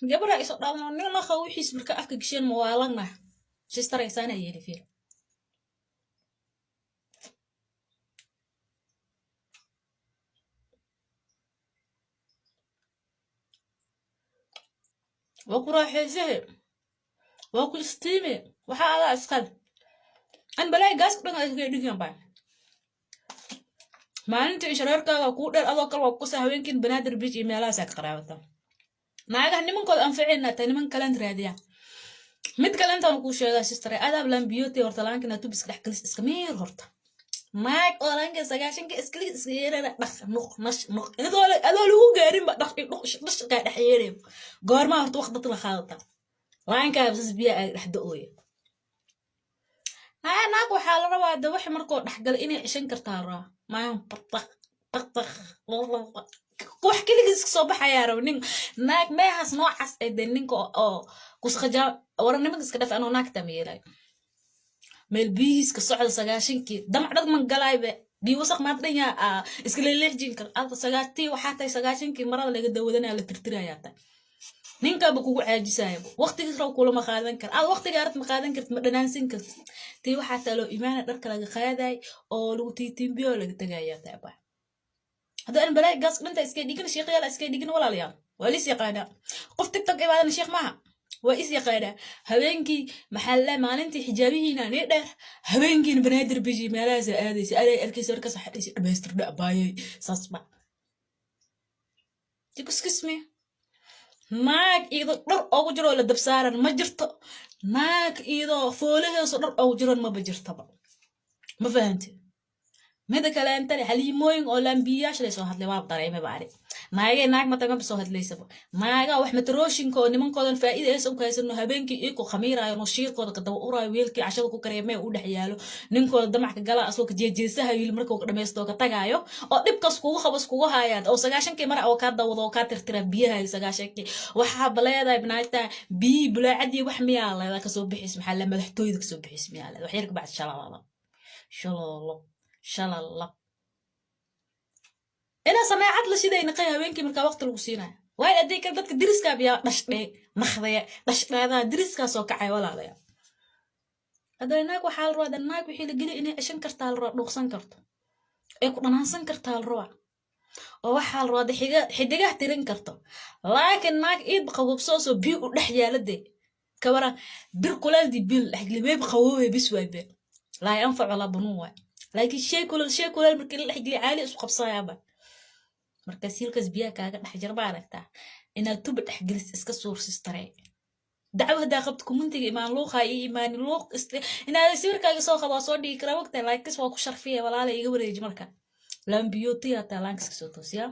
قبل رئيس الدولة نحن خوي حس بركة أفك كشين موالنا شستر إنسان يلي فيه وكرا حزه وكل ستيمي وحالا أسكال أنا بلاقي جاس كنا كده باي ما أنت إشرارك وكودر أذا كل وقصة هوين كن بنادر بيجي مالا سكراوتا ناقة نمن كل أنفعنا تنمن كلام راديا مد كلام تنقول شيء شستر أنا بلان بيوتي ورتلان كنا تبص كده كلس إسكمير هرتا ماك أولانك سجاشين كإسكلي إسكيرة نخ نش نخ إذا هو قارين بقى نخ قاعد حيرم قار ما هرت وقت الخالطة لان كابس بيا رح دقوي ناك وحال روا دوحي مركو دحقل إني عشان كرتارا ما يوم بطخ وحكي لك اسك صباح يا رونين ناك ما يحس نوع حس إدنينكو كوس خجا ورا نمك اسكدف أنا ناك تميلي ميل بيس كسعد سجاشينكي دم عدد من قلايبه بيوسق ما تريا اسكلي ليه جينكر أنت سجاتي وحتى سجاشينكي مرة اللي قد ودنا على ترترياتا ninka ba kugu caajisayba waqtigiis raw kula ma qaadan kar aad waqtiga aad ma qaadan kartid ma dhanaansin kartid tii waxa talo iimaana dharka laga qaaday oo lagu tiitimbiyo laga tagaya taaba hada an balay gas dhinta iska dhigin sheekhyada iska dhigin walaalayaal waa lis yaqaana qof tiktok ibaadana sheekh maaha waa is yaqaana habeenkii maxalla maalintii xijaabihiina ni dheer habeenkii banaadir biji meelaha aadaysa ay arkaysa warka saxdiisa dhameystir dhabaayay saasba excuse naag iido dhar ugu jiro la dabsaaran ma jirto naag iido foolaheeso dhar ugu jiro ma bajirtaba ma fahanti mid kale inta haliimooyin oo lambiyaasha la soo hadlay waa dareemay baari naag ma tagan soo hadlaysaba naaga wax matrooshinka oo nimankoodan faa'iideysan ku haysano habeenkii iiko khamiiraayo no shiirkooda ka daba uraayo weelkii cashada ku kareemay u dhax yaalo ninkooda damac ka gala asoo ka jeejeesaha wiil markuu ka dhameysto ka tagaayo oo dhibkas kugu qabas kugu haayad oo 9kii mar oo ka dawado oo ka tirtira biyaha 9kii waxa baleeday banaayta biyi bulaacadii wax miyaa la ka soo bixis maxaa la madaxtooyada ka soo bixis miyaa la wax yar ka bacd shalala shalala أنا سمعت لشيء نقيها وينك من كوقت الوسينة وايد أديك بدك درسك بيا نخذي هذا درسك سوكعي ولا لا هذا ناك وحال روا هذا ناك وحيل قلي إني أشن كرتال روا نقصن كرت يكون أنا هنسن كرتال روا وحال روا ده حدقة ترين كرتو لكن ناك إيد بقوب صوص وبيو لحيا لدي كورا بركولال دي بيل حقلي بيب قووه بسوي بيل لا ينفع ولا بنوه لكن الشيء كل مركل حقلي عالي اسقب صيابه marka siilkas biya kaaga dhax jarba aragtaa inaad tub dhax gelis iska suursistaray dacwada qabta kumuntiga imaan luuqa iyo imaan luuq inaad siirkaaga soo qabo soo dhigi kara waqti laakiin waa ku sharfiye walaala iga wareeji marka lambiyotiya talaanka soo toosiya